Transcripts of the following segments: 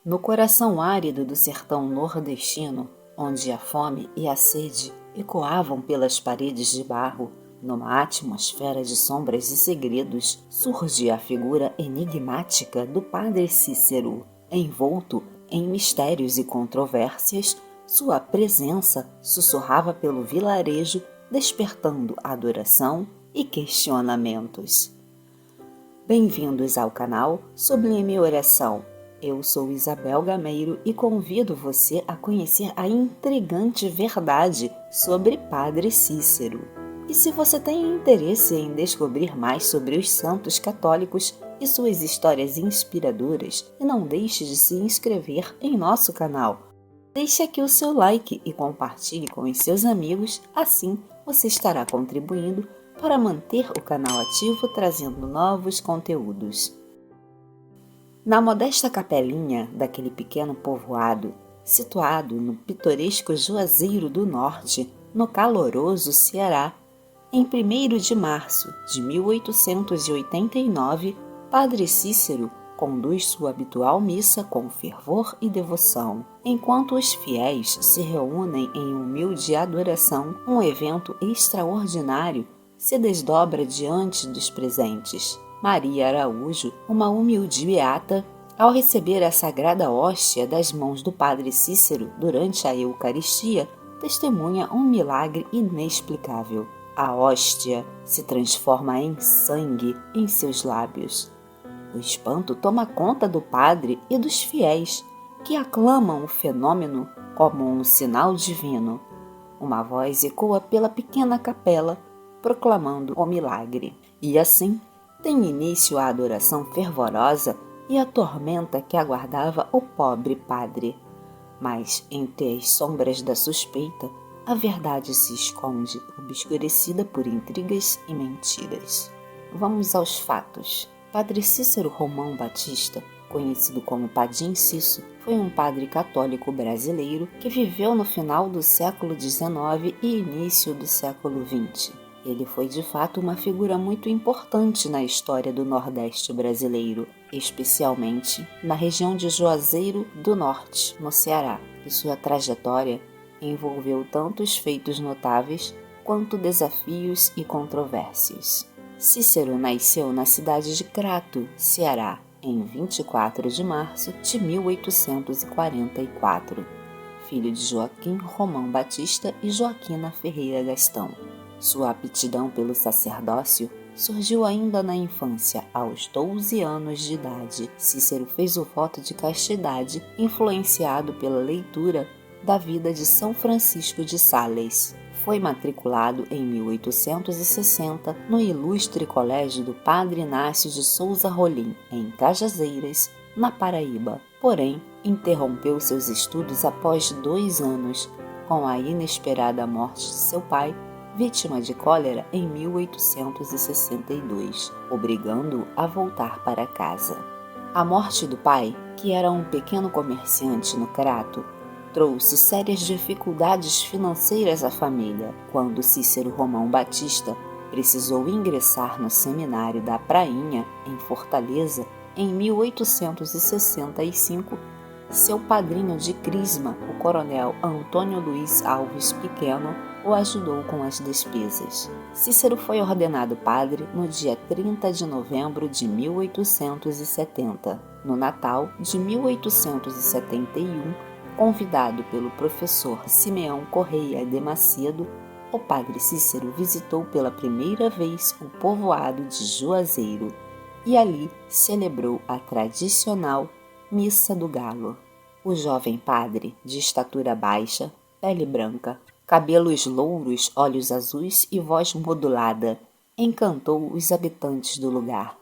No coração árido do sertão nordestino, onde a fome e a sede ecoavam pelas paredes de barro, numa atmosfera de sombras e segredos, surge a figura enigmática do padre Cícero. Envolto em mistérios e controvérsias, sua presença sussurrava pelo vilarejo, despertando adoração e questionamentos. Bem-vindos ao canal Sublime Oração. Eu sou Isabel Gameiro e convido você a conhecer a intrigante verdade sobre Padre Cícero. E se você tem interesse em descobrir mais sobre os santos católicos e suas histórias inspiradoras, não deixe de se inscrever em nosso canal. Deixe aqui o seu like e compartilhe com os seus amigos, assim você estará contribuindo para manter o canal ativo, trazendo novos conteúdos. Na modesta capelinha daquele pequeno povoado, situado no pitoresco Juazeiro do Norte, no caloroso Ceará, em 1º de março de 1889, Padre Cícero conduz sua habitual missa com fervor e devoção. Enquanto os fiéis se reúnem em humilde adoração, um evento extraordinário se desdobra diante dos presentes. Maria Araújo, uma humilde beata, ao receber a sagrada hóstia das mãos do Padre Cícero durante a Eucaristia, testemunha um milagre inexplicável. A hóstia se transforma em sangue em seus lábios. O espanto toma conta do padre e dos fiéis, que aclamam o fenômeno como um sinal divino. Uma voz ecoa pela pequena capela, proclamando o milagre. E assim, tem início a adoração fervorosa e a tormenta que aguardava o pobre padre. Mas, entre as sombras da suspeita, a verdade se esconde, obscurecida por intrigas e mentiras. Vamos aos fatos. Padre Cícero Romão Batista, conhecido como Padim Cisso, foi um padre católico brasileiro que viveu no final do século XIX e início do século XX. Ele foi de fato uma figura muito importante na história do Nordeste brasileiro, especialmente na região de Juazeiro do Norte, no Ceará, e sua trajetória envolveu tantos feitos notáveis quanto desafios e controvérsias. Cícero nasceu na cidade de Crato, Ceará, em 24 de março de 1844, filho de Joaquim Romão Batista e Joaquina Ferreira Gastão. Sua aptidão pelo sacerdócio surgiu ainda na infância. Aos 12 anos de idade, Cícero fez o voto de castidade, influenciado pela leitura da vida de São Francisco de Sales. Foi matriculado em 1860 no ilustre colégio do Padre Inácio de Souza Rolim, em Cajazeiras, na Paraíba. Porém, interrompeu seus estudos após 2 anos, com a inesperada morte de seu pai, vítima de cólera em 1862, obrigando-o a voltar para casa. A morte do pai, que era um pequeno comerciante no Crato, trouxe sérias dificuldades financeiras à família. Quando Cícero Romão Batista precisou ingressar no seminário da Prainha, em Fortaleza, em 1865, seu padrinho de crisma, o coronel Antônio Luiz Alves Pequeno, o ajudou com as despesas. Cícero foi ordenado padre no dia 30 de novembro de 1870. No Natal de 1871, convidado pelo professor Simeão Correia de Macedo, o padre Cícero visitou pela primeira vez o povoado de Juazeiro e ali celebrou a tradicional Missa do Galo. O jovem padre, de estatura baixa, pele branca, cabelos louros, olhos azuis e voz modulada, encantou os habitantes do lugar.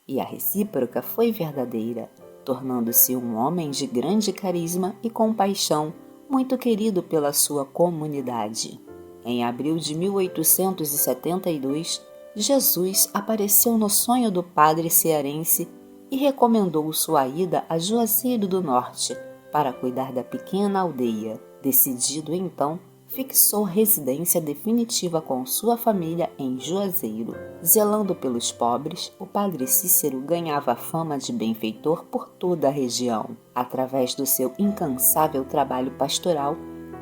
E a recíproca foi verdadeira, tornando-se um homem de grande carisma e compaixão, muito querido pela sua comunidade. Em abril de 1872, Jesus apareceu no sonho do padre cearense e recomendou sua ida a Juazeiro do Norte para cuidar da pequena aldeia. Decidido então, fixou residência definitiva com sua família em Juazeiro. Zelando pelos pobres, o padre Cícero ganhava fama de benfeitor por toda a região. Através do seu incansável trabalho pastoral,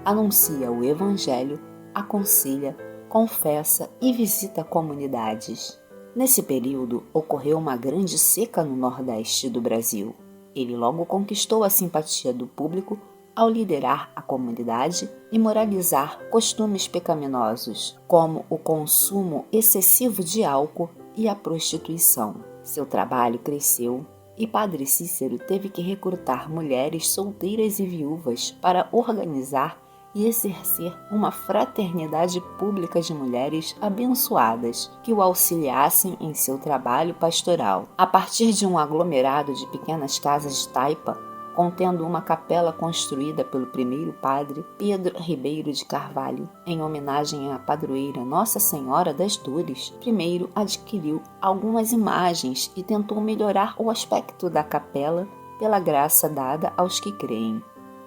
anuncia o Evangelho, aconselha, confessa e visita comunidades. Nesse período, ocorreu uma grande seca no Nordeste do Brasil. Ele logo conquistou a simpatia do público ao liderar a comunidade e moralizar costumes pecaminosos, como o consumo excessivo de álcool e a prostituição. Seu trabalho cresceu e Padre Cícero teve que recrutar mulheres solteiras e viúvas para organizar e exercer uma fraternidade pública de mulheres abençoadas que o auxiliassem em seu trabalho pastoral. A partir de um aglomerado de pequenas casas de taipa, contendo uma capela construída pelo primeiro padre Pedro Ribeiro de Carvalho, em homenagem à padroeira Nossa Senhora das Dores, primeiro adquiriu algumas imagens e tentou melhorar o aspecto da capela pela graça dada aos que creem.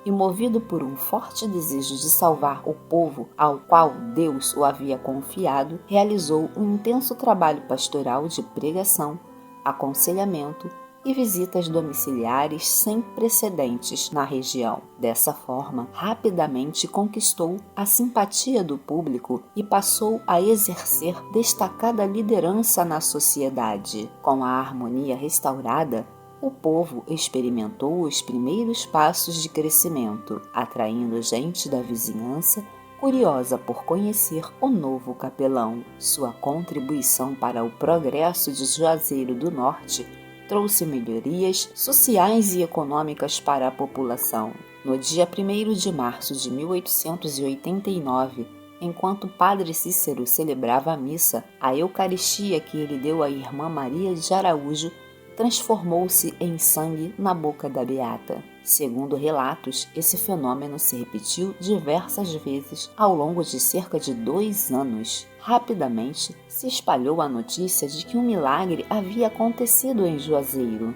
E movido por um forte desejo de salvar o povo ao qual Deus o havia confiado, realizou um intenso trabalho pastoral de pregação, aconselhamento e visitas domiciliares sem precedentes na região. Dessa forma, rapidamente conquistou a simpatia do público e passou a exercer destacada liderança na sociedade. Com a harmonia restaurada, o povo experimentou os primeiros passos de crescimento, atraindo gente da vizinhança curiosa por conhecer o novo capelão. Sua contribuição para o progresso de Juazeiro do Norte trouxe melhorias sociais e econômicas para a população. No dia 1º de março de 1889, enquanto Padre Cícero celebrava a missa, a Eucaristia que ele deu à irmã Maria de Araújo transformou-se em sangue na boca da beata. Segundo relatos, esse fenômeno se repetiu diversas vezes ao longo de cerca de 2 anos. Rapidamente se espalhou a notícia de que um milagre havia acontecido em Juazeiro.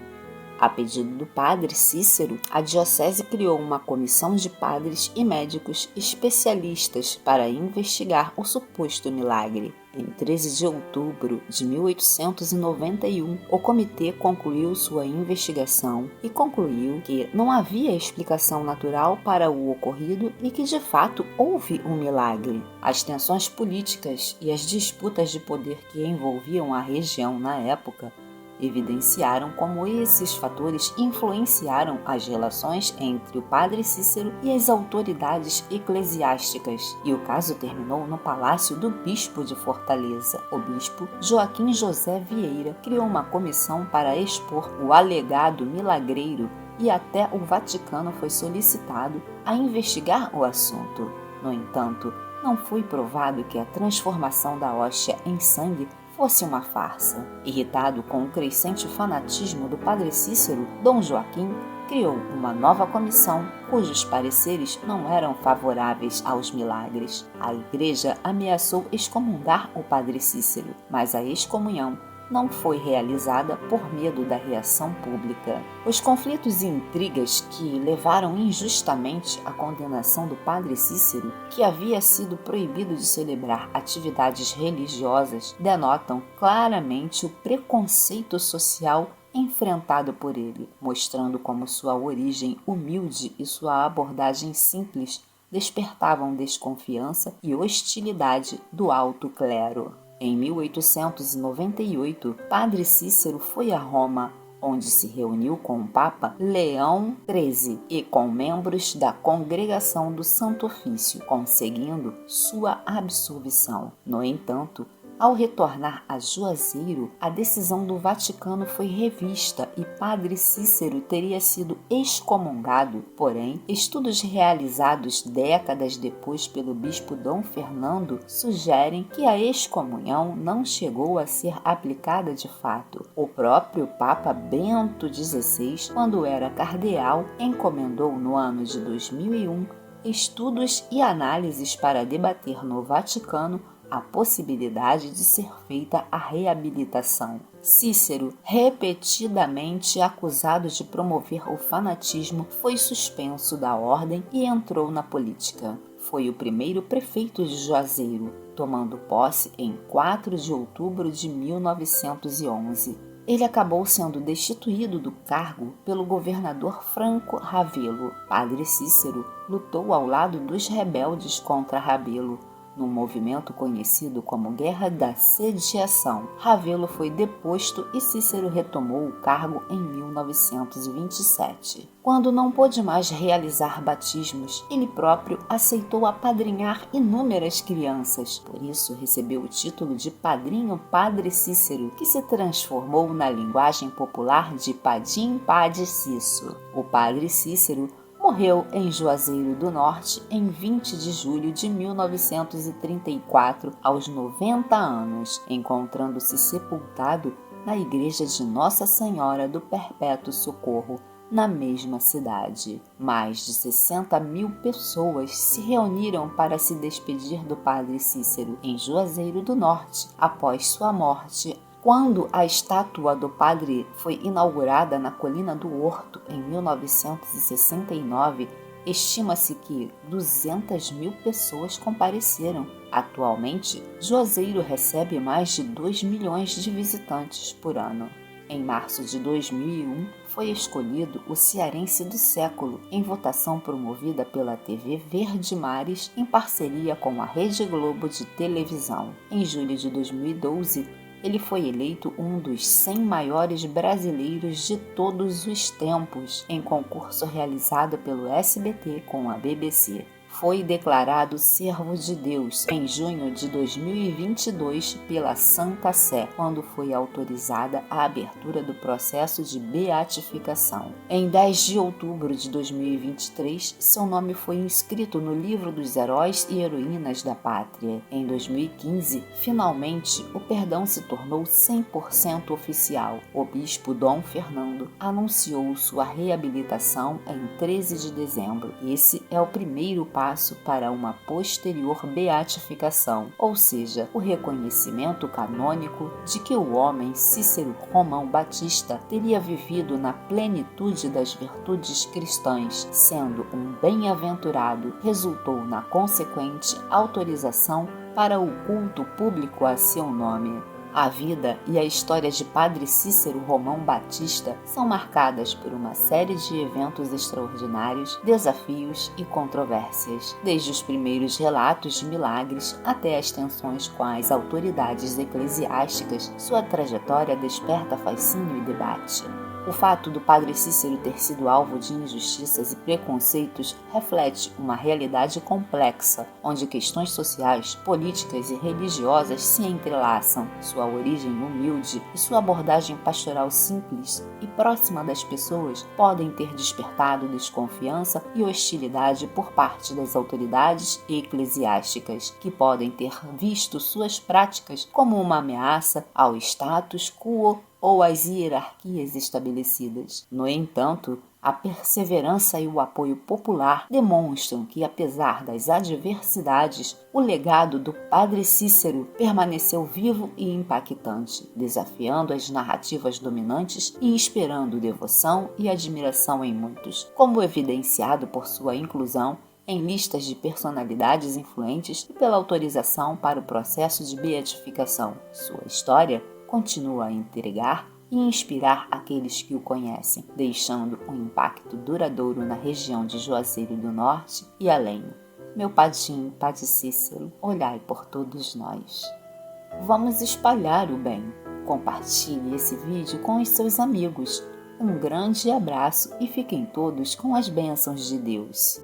A pedido do padre Cícero, a diocese criou uma comissão de padres e médicos especialistas para investigar o suposto milagre. Em 13 de outubro de 1891, o comitê concluiu sua investigação e concluiu que não havia explicação natural para o ocorrido e que, de fato, houve um milagre. As tensões políticas e as disputas de poder que envolviam a região na época evidenciaram como esses fatores influenciaram as relações entre o padre Cícero e as autoridades eclesiásticas, e o caso terminou no palácio do bispo de Fortaleza. O bispo Joaquim José Vieira criou uma comissão para expor o alegado milagreiro e até o Vaticano foi solicitado a investigar o assunto. No entanto, não foi provado que a transformação da hóstia em sangue fosse uma farsa. Irritado com o crescente fanatismo do padre Cícero, Dom Joaquim criou uma nova comissão cujos pareceres não eram favoráveis aos milagres. A igreja ameaçou excomungar o padre Cícero, mas a excomunhão não foi realizada por medo da reação pública. Os conflitos e intrigas que levaram injustamente à condenação do padre Cícero, que havia sido proibido de celebrar atividades religiosas, denotam claramente o preconceito social enfrentado por ele, mostrando como sua origem humilde e sua abordagem simples despertavam desconfiança e hostilidade do alto clero. Em 1898, Padre Cícero foi a Roma, onde se reuniu com o Papa Leão XIII e com membros da Congregação do Santo Ofício, conseguindo sua absolvição. No entanto, ao retornar a Juazeiro, a decisão do Vaticano foi revista e Padre Cícero teria sido excomungado. Porém, estudos realizados décadas depois pelo bispo Dom Fernando sugerem que a excomunhão não chegou a ser aplicada de fato. O próprio Papa Bento XVI, quando era cardeal, encomendou no ano de 2001 estudos e análises para debater no Vaticano a possibilidade de ser feita a reabilitação. Cícero, repetidamente acusado de promover o fanatismo, foi suspenso da ordem e entrou na política. foi o primeiro prefeito de Juazeiro, tomando posse em 4 de outubro de 1911. Ele acabou sendo destituído do cargo pelo governador Franco Ravelo. Padre Cícero lutou ao lado dos rebeldes contra Ravelo, num movimento conhecido como Guerra da Sediação. Ravelo foi deposto e Cícero retomou o cargo em 1927. Quando não pôde mais realizar batismos, ele próprio aceitou apadrinhar inúmeras crianças. Por isso recebeu o título de Padrinho Padre Cícero, que se transformou na linguagem popular de Padim Pade Cício. O Padre Cícero morreu em Juazeiro do Norte em 20 de julho de 1934, aos 90 anos, encontrando-se sepultado na igreja de Nossa Senhora do Perpétuo Socorro, na mesma cidade. Mais de 60 mil pessoas se reuniram para se despedir do Padre Cícero em Juazeiro do Norte, após sua morte. Quando a estátua do padre foi inaugurada na Colina do Horto em 1969, estima-se que 200 mil pessoas compareceram. Atualmente, Juazeiro recebe mais de 2 milhões de visitantes por ano. Em março de 2001, foi escolhido o Cearense do Século, em votação promovida pela TV Verde Mares em parceria com a Rede Globo de televisão. Em julho de 2012, ele foi eleito um dos 100 maiores brasileiros de todos os tempos, em concurso realizado pelo SBT com a BBC. Foi declarado servo de Deus em junho de 2022 pela Santa Sé, quando foi autorizada a abertura do processo de beatificação. Em 10 de outubro de 2023, seu nome foi inscrito no livro dos heróis e heroínas da pátria. Em 2015, finalmente, o perdão se tornou 100% oficial. O bispo Dom Fernando anunciou sua reabilitação em 13 de dezembro. Esse é o primeiro passo para uma posterior beatificação, ou seja, o reconhecimento canônico de que o homem Cícero Romão Batista teria vivido na plenitude das virtudes cristãs, sendo um bem-aventurado, resultou na consequente autorização para o culto público a seu nome. A vida e a história de Padre Cícero Romão Batista são marcadas por uma série de eventos extraordinários, desafios e controvérsias, desde os primeiros relatos de milagres até as tensões com as autoridades eclesiásticas. Sua trajetória desperta fascínio e debate. O fato do Padre Cícero ter sido alvo de injustiças e preconceitos reflete uma realidade complexa, onde questões sociais, políticas e religiosas se entrelaçam. Sua origem humilde e sua abordagem pastoral simples e próxima das pessoas podem ter despertado desconfiança e hostilidade por parte das autoridades eclesiásticas, que podem ter visto suas práticas como uma ameaça ao status quo ou às hierarquias estabelecidas. No entanto, a perseverança e o apoio popular demonstram que, apesar das adversidades, o legado do Padre Cícero permaneceu vivo e impactante, desafiando as narrativas dominantes e inspirando devoção e admiração em muitos, como evidenciado por sua inclusão em listas de personalidades influentes e pela autorização para o processo de beatificação. Sua história continua a intrigar e inspirar aqueles que o conhecem, deixando um impacto duradouro na região de Juazeiro do Norte e além. Meu Padim, Padre Cícero, olhai por todos nós. Vamos espalhar o bem. Compartilhe esse vídeo com os seus amigos. Um grande abraço e fiquem todos com as bênçãos de Deus.